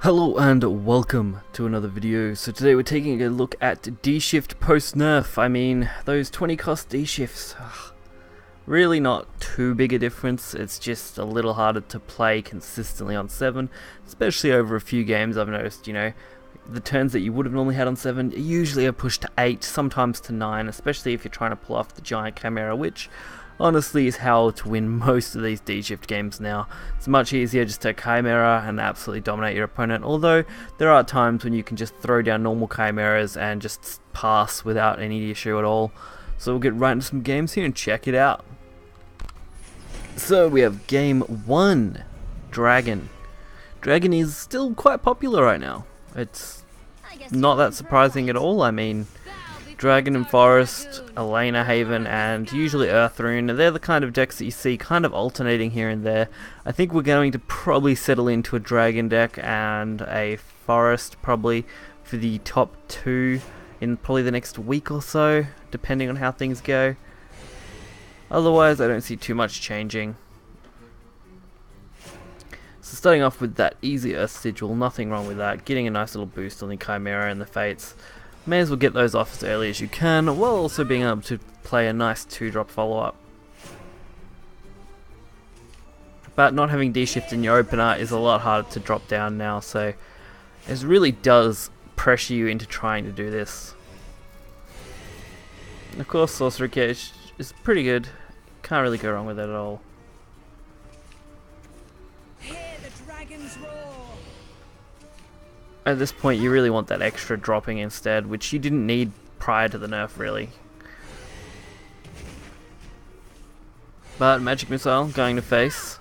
Hello and welcome to another video. So today we're taking a look at D-Shift post-nerf. I mean, those 20 cost D-Shifts, really not too big a difference. It's just a little harder to play consistently on 7, especially over a few games. I've noticed, the turns that you would have normally had on 7 usually are pushed to 8, sometimes to 9, especially if you're trying to pull off the giant chimera, which honestly is how to win most of these D-Shift games now. It's much easier just to chimera and absolutely dominate your opponent, although there are times when you can just throw down normal chimeras and just pass without any issue at all. So we'll get right into some games here and check it out. So we have game 1, Dragon. Dragon is still quite popular right now. It's not that surprising at all. I mean, Dragon and Forest, Elena Haven, and usually Earthrune, they're the kind of decks that you see kind of alternating here and there. I think we're going to probably settle into a Dragon deck and a Forest probably for the top 2 in probably the next week or so, depending on how things go. Otherwise, I don't see too much changing. So starting off with that easy Earth Sigil, nothing wrong with that. Getting a nice little boost on the Chimera and the Fates. May as well get those off as early as you can, while also being able to play a nice 2-drop follow-up. But not having D-Shift in your opener is a lot harder to drop down now, so it really does pressure you into trying to do this. And of course, Sorcerer Cage is pretty good. Can't really go wrong with it at all. At this point, you really want that extra dropping instead, which you didn't need prior to the nerf, really. But Magic Missile going to face.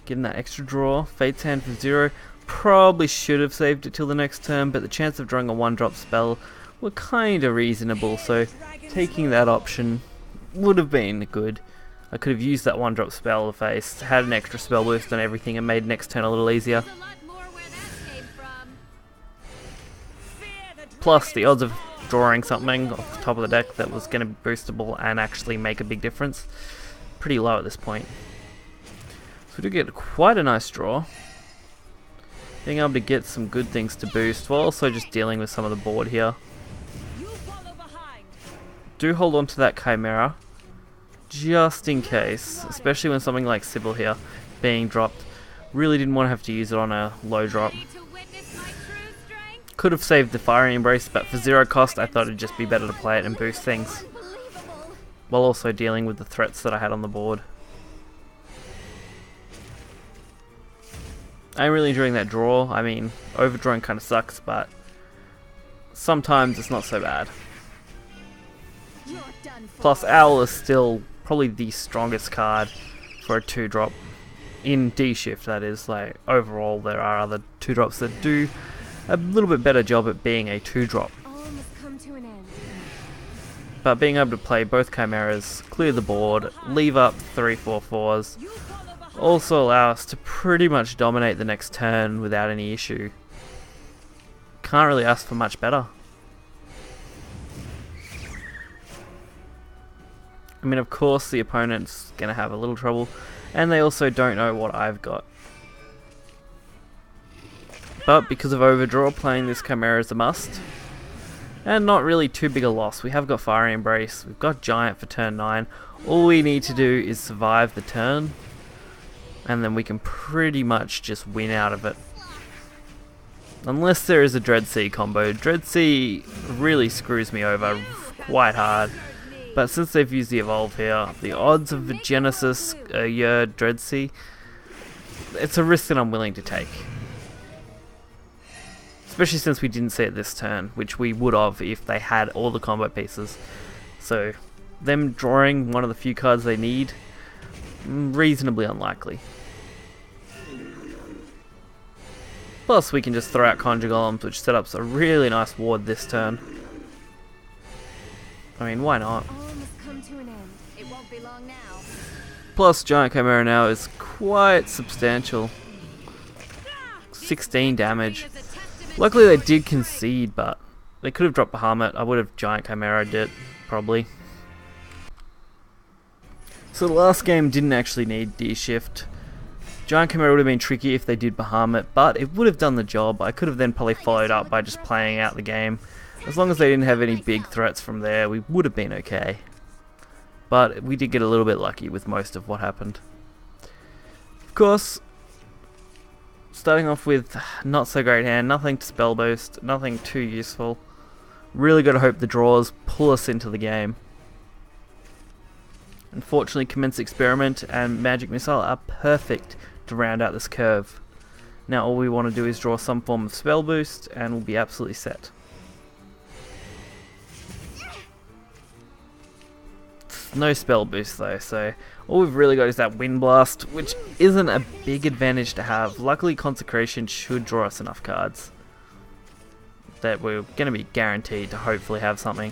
Getting that extra draw. Fate's Hand for 0. Probably should have saved it till the next turn, but the chance of drawing a 1-drop spell were kind of reasonable, so taking that option would have been good. I could have used that 1-drop spell to face, had an extra spell boost on everything, and made next turn a little easier. Plus, the odds of drawing something off the top of the deck that was going to be boostable and actually make a big difference, pretty low at this point. So we do get quite a nice draw. Being able to get some good things to boost, while also just dealing with some of the board here. Do hold on to that Chimera, just in case, especially when something like Sybil here being dropped. Really didn't want to have to use it on a low drop. Could have saved the Fiery Embrace, but for 0 cost I thought it'd just be better to play it and boost things, while also dealing with the threats that I had on the board. I'm really enjoying that draw. I mean, overdrawing kind of sucks, but sometimes it's not so bad. Plus, Owl is still probably the strongest card for a 2-drop. In D-Shift, that is. Like, overall, there are other 2-drops that do a little bit better job at being a 2-drop. But being able to play both Chimeras, clear the board, leave up 3/4/4s, also allow us to pretty much dominate the next turn without any issue. Can't really ask for much better. I mean, of course the opponent's going to have a little trouble, and they also don't know what I've got. But because of overdraw, playing this Chimera is a must. And not really too big a loss. We have got Fiery Embrace, we've got Giant for turn 9. All we need to do is survive the turn, and then we can pretty much just win out of it. Unless there is a Dreadsea combo. Dreadsea really screws me over quite hard. But since they've used the Evolve here, the odds of a Genesis Dreadsea, it's a risk that I'm willing to take. Especially since we didn't see it this turn, which we would have if they had all the combo pieces. So, them drawing one of the few cards they need, reasonably unlikely. Plus, we can just throw out Conjure Golems, which set up a really nice ward this turn. I mean, why not? Plus, Giant Chimera now is quite substantial. 16 damage. Luckily they did concede, but they could have dropped Bahamut. I would have Giant Chimera it, probably. So the last game didn't actually need D-Shift. Giant Chimera would have been tricky if they did Bahamut, but it would have done the job. I could have then probably followed up by just playing out the game. As long as they didn't have any big threats from there, we would have been okay. But we did get a little bit lucky with most of what happened. Of course, starting off with not so great hand, nothing to spell boost, nothing too useful. Really got to hope the draws pull us into the game. Unfortunately, Commence Experiment and Magic Missile are perfect to round out this curve. Now all we want to do is draw some form of spell boost and we'll be absolutely set. No spell boost though, so all we've really got is that Wind Blast, which isn't a big advantage to have. Luckily Consecration should draw us enough cards that we're going to be guaranteed to hopefully have something.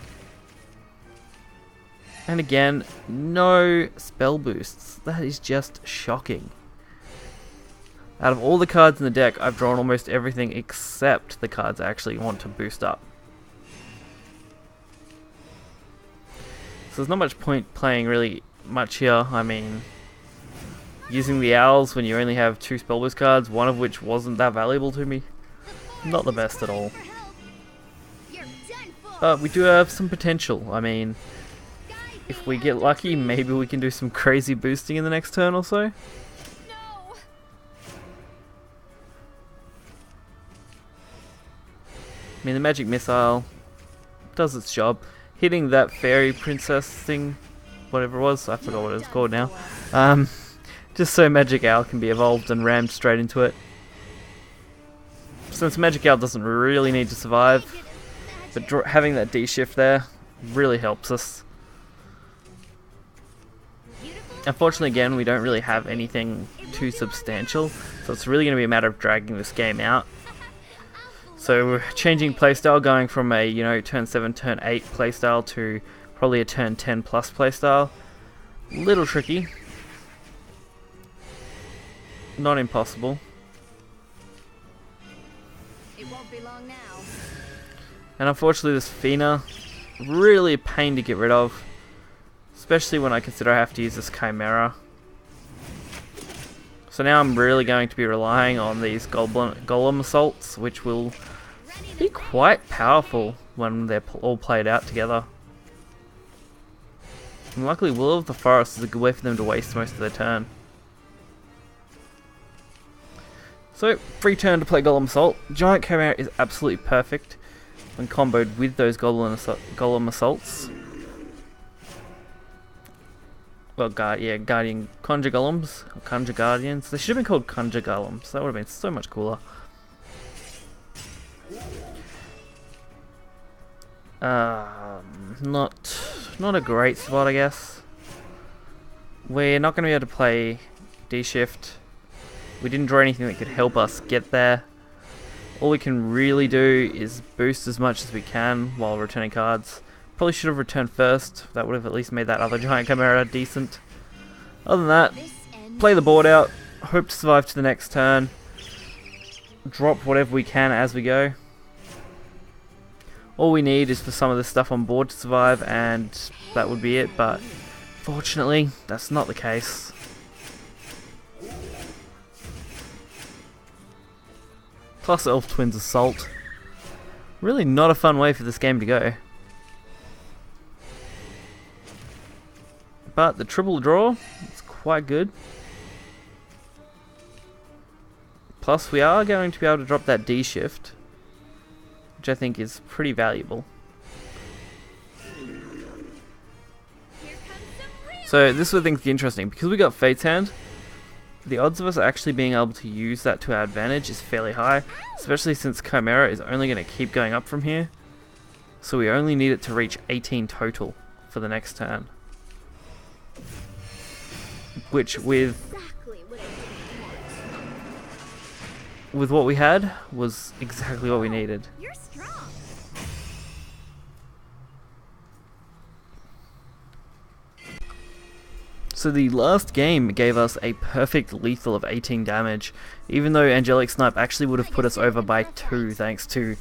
And again, no spell boosts. That is just shocking. Out of all the cards in the deck, I've drawn almost everything except the cards I actually want to boost up. So there's not much point playing really much here. I mean, using the Owls when you only have 2 spell boost cards, one of which wasn't that valuable to me. Not the best at all. But we do have some potential. I mean, if we get lucky, maybe we can do some crazy boosting in the next turn or so. I mean, the Magic Missile does its job. Hitting that Fairy Princess thing, whatever it was, I forgot what it was called now. Just so Magic Owl can be evolved and rammed straight into it. Since Magic Owl doesn't really need to survive, but having that D-shift there really helps us. Unfortunately, again, we don't really have anything too substantial, so it's really going to be a matter of dragging this game out. So we're changing playstyle, going from a turn 7, turn 8 playstyle to probably a turn 10 plus playstyle. Little tricky. Not impossible. It won't be long now. And unfortunately this Fina, really a pain to get rid of. Especially when I consider I have to use this Chimera. So now I'm really going to be relying on these Golem Assaults, which will be quite powerful when they're all played out together. And luckily Will of the Forest is a good way for them to waste most of their turn. So, free turn to play Golem Assault. Giant Chimera is absolutely perfect when comboed with those Golem Assaults. Well, Guardian Conjure Golems, or Conjure Guardians. They should have been called Conjure Golems. That would have been so much cooler. Not a great spot, I guess. We're not going to be able to play D-Shift. We didn't draw anything that could help us get there. All we can really do is boost as much as we can while returning cards. Probably should have returned first. That would have at least made that other Giant Chimera decent. Other than that, play the board out. Hope to survive to the next turn. Drop whatever we can as we go. All we need is for some of this stuff on board to survive, and that would be it, but fortunately, that's not the case. Plus Elf Twins Assault. Really not a fun way for this game to go. But the triple draw is quite good. Plus we are going to be able to drop that D-Shift, which I think is pretty valuable. So this is what I think is interesting, because we got Fate's Hand. The odds of us actually being able to use that to our advantage is fairly high, especially since Chimera is only going to keep going up from here. So we only need it to reach 18 total for the next turn. Which with what we had was exactly what we needed. So the last game gave us a perfect lethal of 18 damage, even though Angelic Snipe actually would have put us over by 2 thanks to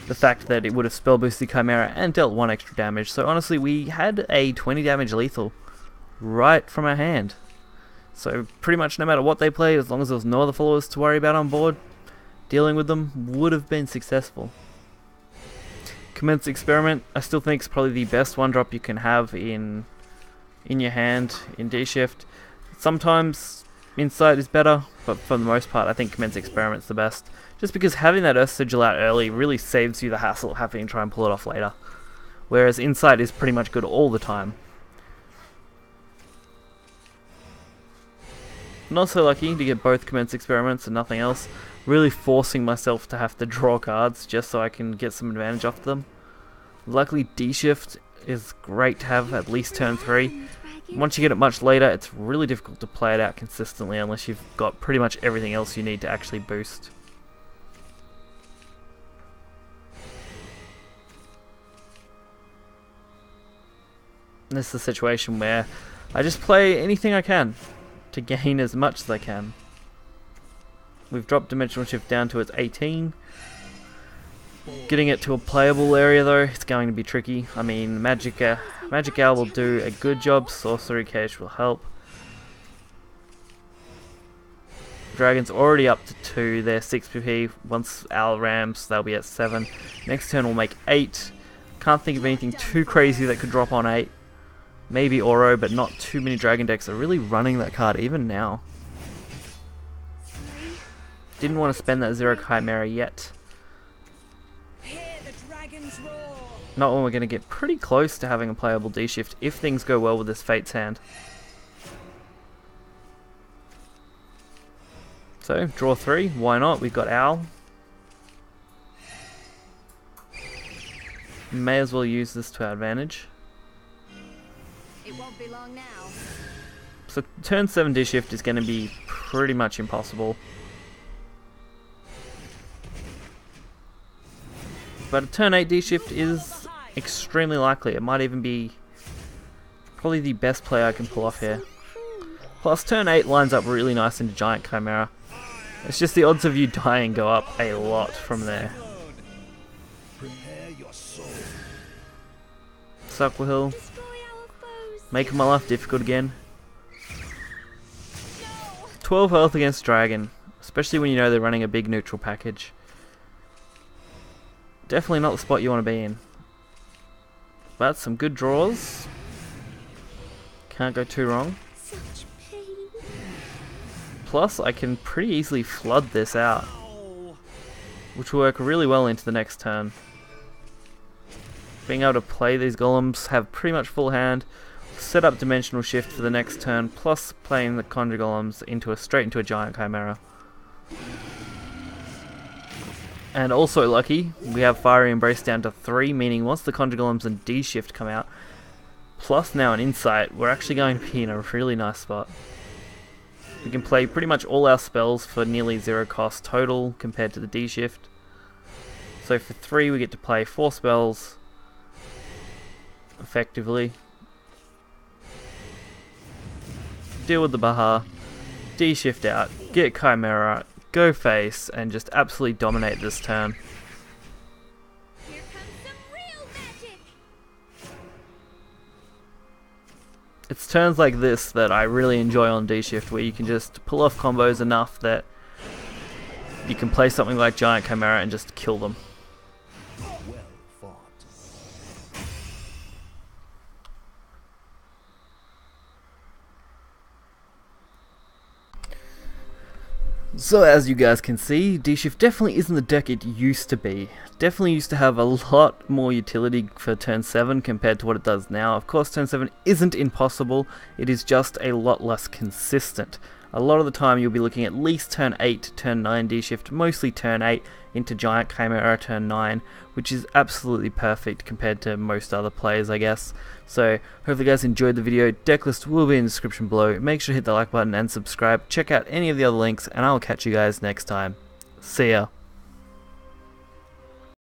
the fact that it would have spell boosted Chimera and dealt 1 extra damage. So honestly, we had a 20 damage lethal right from our hand. So pretty much no matter what they play, as long as there was no other followers to worry about on board, dealing with them would have been successful. Commence Experiment, I still think is probably the best one drop you can have in your hand in D shift. Sometimes Insight is better, but for the most part I think Commence Experiment's the best. Just because having that Earth Sigil out early really saves you the hassle of having to try and pull it off later. Whereas Insight is pretty much good all the time. Not so lucky to get both Commence Experiments and nothing else. Really forcing myself to have to draw cards just so I can get some advantage off them. Luckily D shift is great to have at least turn 3. Once you get it much later, it's really difficult to play it out consistently unless you've got pretty much everything else you need to actually boost. And this is a situation where I just play anything I can to gain as much as I can. We've dropped Dimensional Shift down to its 18. Getting it to a playable area though, it's going to be tricky. I mean, Magic Owl will do a good job, Sorcery Cache will help. Dragon's already up to 2, they're 6 PP. Once Owl rams, they'll be at 7. Next turn we'll make 8. Can't think of anything too crazy that could drop on 8. Maybe Oro, but not too many Dragon decks are really running that card even now. Didn't want to spend that 0 Chimera yet. Not when we're going to get pretty close to having a playable D shift if things go well with this Fate's Hand. So, draw 3, why not? We've got Owl. May as well use this to our advantage. It won't be long now. So turn 7 D shift is going to be pretty much impossible. But a turn 8 D shift is extremely likely. It might even be probably the best play I can pull off here. Plus turn 8 lines up really nice into Giant Chimera. It's just the odds of you dying go up a lot from there. Suckle Hill. Making my life difficult again. 12 health against Dragon, especially when you know they're running a big neutral package. Definitely not the spot you want to be in. But some good draws. Can't go too wrong. Plus, I can pretty easily flood this out, which will work really well into the next turn. Being able to play these golems, have pretty much full hand, set up Dimensional Shift for the next turn, plus playing the Conjure Golems straight into a Giant Chimera. And also lucky, we have Fiery Embrace down to 3, meaning once the Conjure Golems and D Shift come out, plus now an Insight, we're actually going to be in a really nice spot. We can play pretty much all our spells for nearly 0 cost total compared to the D Shift. So for 3 we get to play 4 spells effectively. Deal with the Baha, D shift out, get Chimera, go face, and just absolutely dominate this turn. Here comes some real magic. It's turns like this that I really enjoy on D shift, where you can just pull off combos enough that you can play something like Giant Chimera and just kill them. So as you guys can see, D-Shift definitely isn't the deck it used to be. Definitely used to have a lot more utility for turn 7 compared to what it does now. Of course turn 7 isn't impossible, it is just a lot less consistent. A lot of the time you'll be looking at least turn 8, turn 9 D-Shift, mostly turn 8 into Giant Chimera turn 9, which is absolutely perfect compared to most other players, I guess. So, hopefully you guys enjoyed the video. Deck list will be in the description below. Make sure to hit the like button and subscribe. Check out any of the other links, and I'll catch you guys next time. See ya.